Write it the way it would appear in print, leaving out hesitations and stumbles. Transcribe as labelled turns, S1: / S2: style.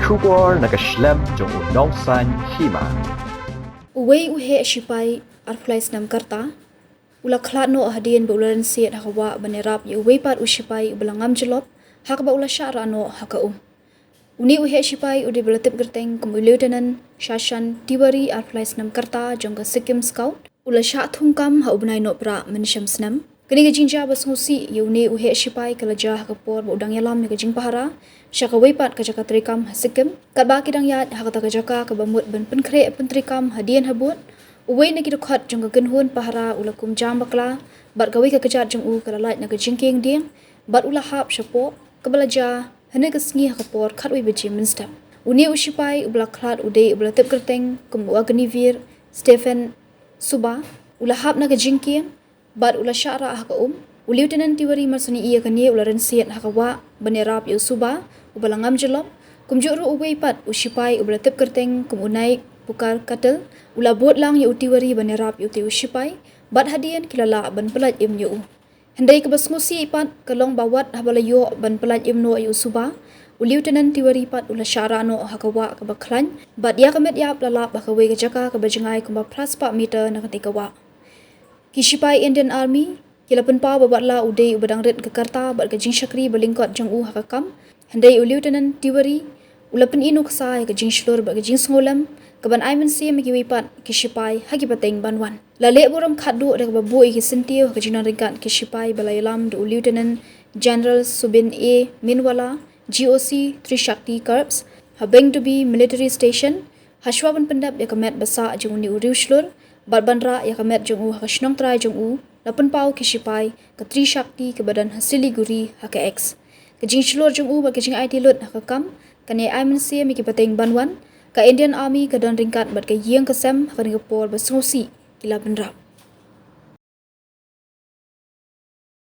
S1: Shubor nakaslem jong unong san Hima.
S2: Uwe uhe Shipai arflais nam karta. Ula Khlad no ahdian ba ularan siat hakawa banerap ya uwe pat Shipai ubala Ngam Jyllop hak ba ula Shah no haka Uni uhe Shipai ude belatip gerteng kum Lieutenant Shah tiwari arflais nam karta jong ka Sikkim Scout. Ula Shah Thung ha Bnai no pra menisham snam. Kini ka jinja bas ngusi ya uni uhe Shipai kalaja hakapor ba udang yalam ya ka jing pahara. Syaka weipat ka jaka trikam ha Sikkim. Kat ba kidang yat hakata ka jaka ka bamut ban penkre pentrikam hadian habut. Uwe na kidukhat jong ka genhun pahara ula kum jam bakla. Bat ka wei ka kejat jong u kalalait na ka jingking ding. Bat ula hap syapo kabalaja hane ka sngi hakapor khat wei beji minstap. Uni u Shipai ubla Khlad ude ubla tip kerteng kum uaganivir Stephen Suba ula hap na ka jingking. Bat ula syara haka Lieutenant tiwari marsani iya kani ula rensiat hakawa banerap yu Suba ubala Ngam Jyllop kum juru uwe pat u Shipai ubala tip kerteng kum unai pukar katel ula bot lang yu tiwari banerap yu ti u Shipai bat hadian kilala ban pelat im yu hendai ke basngusi pat kalong bawat habala yu ban pelat im no yu Suba u Lieutenant tiwari pat ula syara no hakawa ka baklan bat ya kamet ya lala bakawe ka jaka ka bajengai kum ba plus pa meter na katikawa ki Shipai Indian Army kila penpa babatla ude ubadang red ke karta bat ke jing syakri balingkot jang u hakakam hendai u Lieutenant tiwari ulapen inu kesai ke jing shlur bat ke jing sengolam ke ban aiman sim ki wipat ki Shipai hagi pateng banwan lale buram khadu de ke babu ki sentio ke jinan ringkat ki Shipai balayalam du Lieutenant General Subin A Minwala GOC Trishakti Corps habeng to be military station hashwaban pendap ya kemet basa jang uni uriu shlur bat bandra ya kemet jang u hakashnong trai jang u lapan pau ke Shipai ke Trishakti ke badan hasili guri haka X ke jing shlur jang u ba ke jing IT lut hakakam kane aiman sim ki pateng banwan ka Indian Army ke dan ringkat bat ke yang kesem ka Singapore basngusi kila benrap